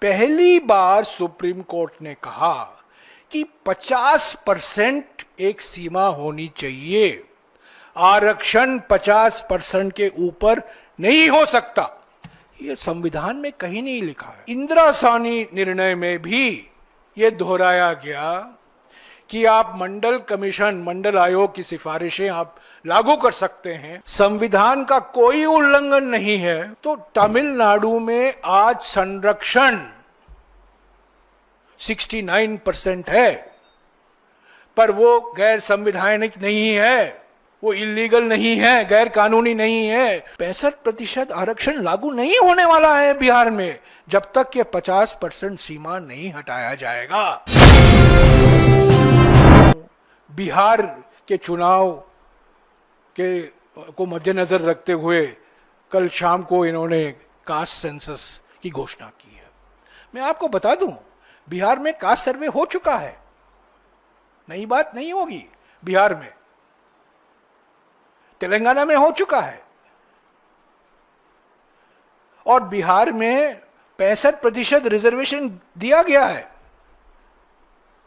पहली बार supreme court ने कहा कि 50% एक सीमा होनी चाहिए, आरक्षण 50% के ऊपर नहीं हो सकता। यह संविधान में कहीं नहीं लिखा है। इंदिरा साहनी निर्णय में भी यह दोहराया गया कि आप मंडल कमीशन, मंडल आयोग की सिफारिशें आप लागू कर सकते हैं, संविधान का कोई उल्लंघन नहीं है। तो तमिलनाडु में आज संरक्षण 69% है, पर वो गैर संवैधानिक नहीं है, वो इलीगल नहीं है, गैर कानूनी नहीं है। 65% आरक्षण लागू नहीं होने वाला है बिहार में जब तक ये 50% सीमा नहीं हटाया जाएगा। बिहार के चुनाव को मद्देनजर रखते हुए कल शाम को इन्होंने कास्ट सेंसस की घोषणा की है। मैं आपको बता दूं, बिहार में कास्ट सर्वे हो चुका है, नई बात नहीं होगी। बिहार में, तेलंगाना में हो चुका है, और बिहार में 65% रिजर्वेशन दिया गया है,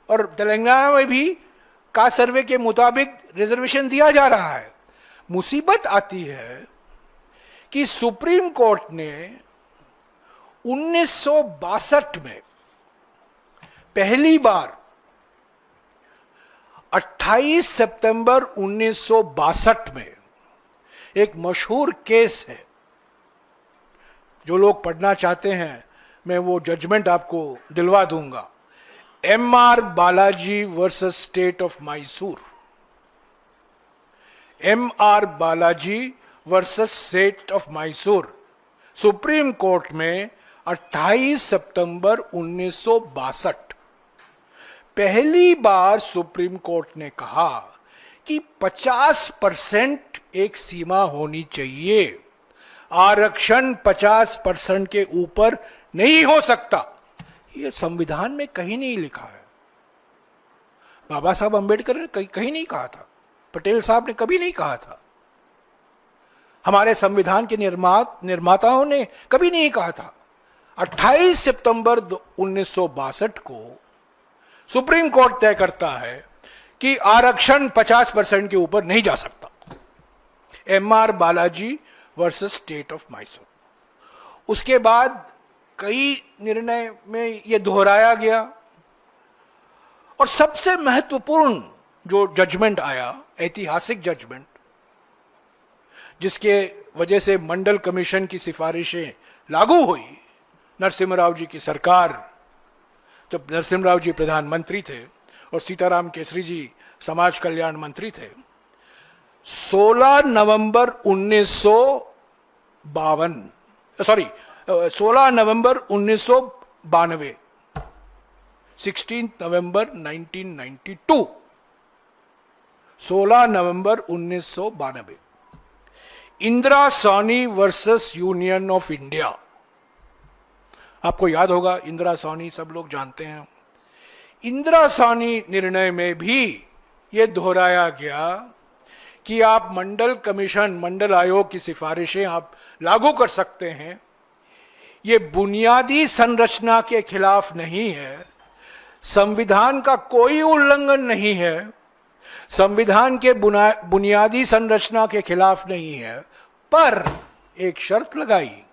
और तेलंगाना में भी कास्ट सर्वे के मुताबिक रिजर्वेशन दिया जा रहा है। मुसीबत आती है कि सुप्रीम कोर्ट ने 1962 में पहली बार 28 सितंबर 1962 में एक मशहूर केस है, जो लोग पढ़ना चाहते हैं मैं वो जजमेंट आपको दिलवा दूंगा। M.R. Balaji versus state of Mysore. M.R. Balaji versus state of Mysore, supreme court में 28 सितंबर 1962 पहली बार सुप्रीम कोर्ट ने कहा कि 50% एक सीमा होनी चाहिए, आरक्षण 50% के ऊपर नहीं हो सकता। यह संविधान में कहीं नहीं लिखा है। बाबा साहब अंबेडकर ने कहीं नहीं कहा था, पटेल साहब ने कभी नहीं कहा था, हमारे संविधान के निर्माताओं ने कभी नहीं कहा था। 28 सितंबर 1962 को सुप्रीम कोर्ट तय करता है कि आरक्षण 50% के ऊपर नहीं जा सकता। M.R. Balaji versus state of Mysore. उसके बाद कई निर्णय में यह दोहराया गया, और सबसे महत्वपूर्ण जो जजमेंट आया, ऐतिहासिक जजमेंट, जिसके वजह से मंडल कमीशन की सिफारिशें लागू हुई, नरसिम्हा जी की सरकार, जब नरसिम्हा जी प्रधानमंत्री थे और सीताराम केसरी जी समाज कल्याण मंत्री थे, 16 नवंबर 1992, 16 नवंबर 1992, 16 नवंबर 1992, Indira Sahni versus union of India. आपको याद होगा, इंदिरा साहनी सब लोग जानते हैं। इंदिरा साहनी निर्णय में भी यह दोहराया गया कि आप मंडल कमीशन, मंडल आयोग की सिफारिशें आप लागू कर सकते हैं। ये बुनियादी संरचना के खिलाफ नहीं है, संविधान का कोई उल्लंघन नहीं है, संविधान के बुनियादी संरचना के खिलाफ नहीं है, पर एक शर्त लगाई,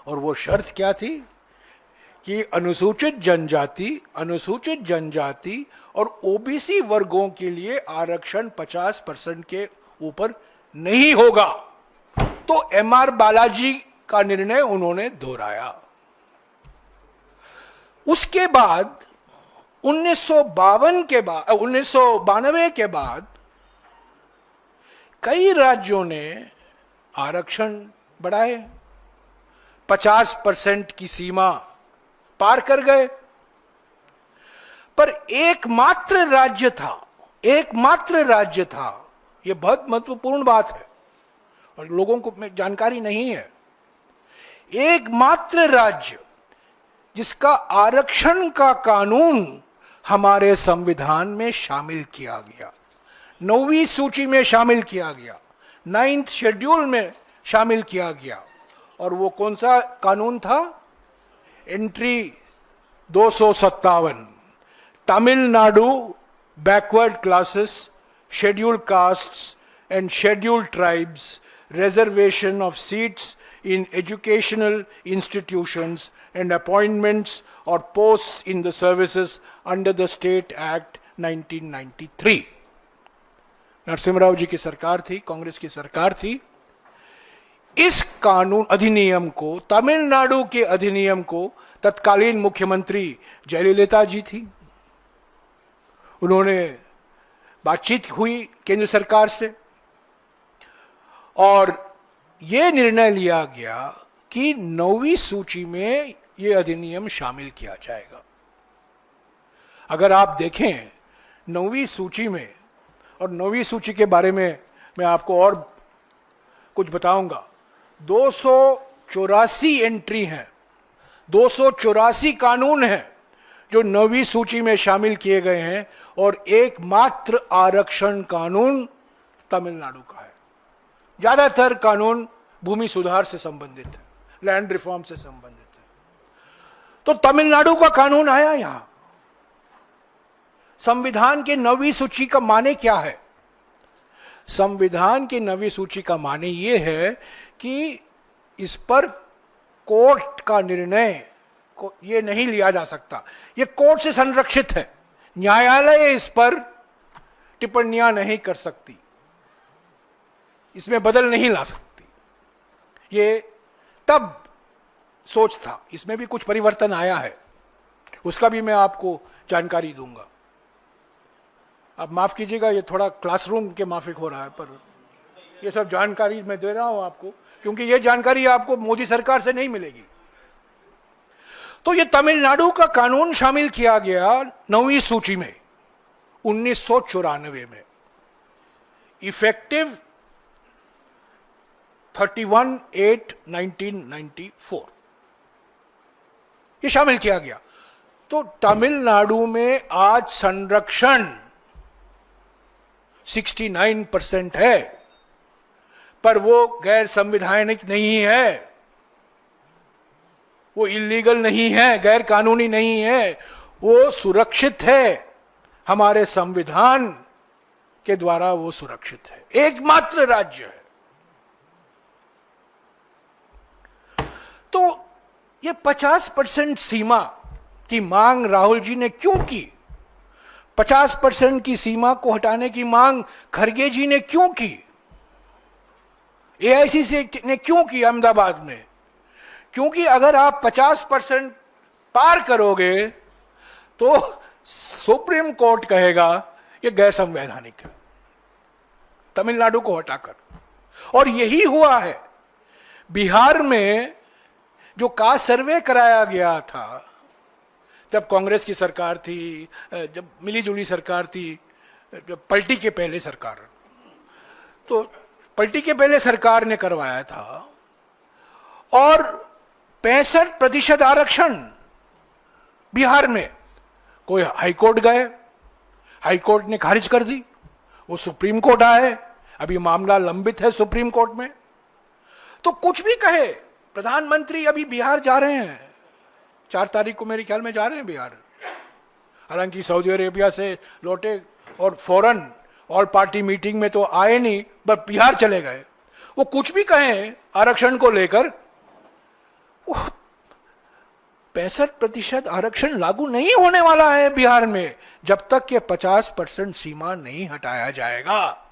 और वो शर्त क्या थी कि अनुसूचित जनजाति और ओबीसी वर्गों के लिए आरक्षण 50% के ऊपर नहीं होगा। तो M.R. बालाजी का निर्णय उन्होंने दोहराया। उसके बाद 1992 के बाद कई राज्यों ने आरक्षण बढ़ाए, 50% की सीमा पार कर गए, पर एकमात्र राज्य था, यह बहुत महत्वपूर्ण बात है और लोगों को जानकारी नहीं है, एकमात्र राज्य जिसका आरक्षण का कानून हमारे संविधान में शामिल किया गया, 9वीं सूची में शामिल किया गया, 9th शेड्यूल में शामिल किया गया, और वो कौन सा कानून था? Entry 257, Tamil Nadu backward classes, scheduled castes and scheduled tribes, reservation of seats in educational institutions and appointments or posts in the services under the State Act 1993. Narasimha जी की सरकार थी, कांग्रेस की सरकार थी। इस कानून अधिनियम को, तमिलनाडु के अधिनियम को तत्कालीन मुख्यमंत्री जयललिता जी थी। उन्होंने बातचीत हुई केंद्र सरकार से और यह निर्णय लिया गया कि 9वीं सूची में यह अधिनियम शामिल किया जाएगा। अगर आप देखें 9वीं सूची में, और 9वीं सूची के बारे में मैं आपको और कुछ बताऊंगा, 284 एंट्री हैं, 284 कानून हैं जो 9वीं सूची में शामिल किए गए हैं, और एकमात्र आरक्षण कानून तमिलनाडु का है। ज्यादातर कानून भूमि सुधार से संबंधित है, लैंड रिफॉर्म से संबंधित है। तो तमिलनाडु का कानून आया यहां। संविधान के 9वीं सूची का माने क्या है? संविधान की 9वीं सूची का माने यह है कि इस पर कोर्ट का निर्णय को यह नहीं लिया जा सकता, यह कोर्ट से संरक्षित है। न्यायालय इस पर टिप्पणियां नहीं कर सकती, इसमें बदल नहीं ला सकती। ये तब सोच था, इसमें भी कुछ परिवर्तन आया है, उसका भी मैं आपको जानकारी दूंगा। अब माफ कीजिएगा, ये थोड़ा क्लासरूम के माफिक हो रहा है, पर ये सब जानकारी मैं दे रहा हूं आपको, क्योंकि ये जानकारी आपको मोदी सरकार से नहीं मिलेगी। तो ये तमिलनाडु का कानून शामिल किया गया 9वीं सूची में 1994 में, इफेक्टिव 31/8/1994 ये शामिल किया गया। तो तमिलनाडु में आज संरक्षण 69% है, पर वो गैर संवैधानिक नहीं है, वो इलीगल नहीं है, गैर कानूनी नहीं है, वो सुरक्षित है। हमारे संविधान के द्वारा वो सुरक्षित है, एकमात्र राज्य है। तो ये 50% सीमा की मांग राहुल जी ने क्यों की? 50% की सीमा को हटाने की मांग खरगे जी ने क्यों की? एआईसीसी ने क्यों की अहमदाबाद में? क्योंकि अगर आप 50% पार करोगे तो सुप्रीम कोर्ट कहेगा यह गैर संवैधानिक है, तमिलनाडु को हटाकर। और यही हुआ है। बिहार में जो कास्ट सर्वे कराया गया था, जब कांग्रेस की सरकार थी, जब मिलीजुली सरकार थी, जब पलटी के पहले सरकार, तो पलटी के पहले सरकार ने करवाया था, और 65% आरक्षण बिहार में। कोई हाईकोर्ट गए, हाईकोर्ट ने खारिज कर दी, वो सुप्रीम कोर्ट आए, अभी मामला लंबित है सुप्रीम कोर्ट में। तो कुछ भी कहे, प्रधानमंत्री अभी बिहार जा रहे हैं, 4 तारीख को मेरे ख्याल में जा रहे हैं बिहार। हालांकि सऊदी अरेबिया से लौटे और फौरन ऑल पार्टी मीटिंग में तो आए नहीं, बस बिहार चले गए। वो कुछ भी कहें आरक्षण को लेकर, 65% आरक्षण लागू नहीं होने वाला है बिहार में, जब तक ये 50% सीमा नहीं हटाया जाएगा।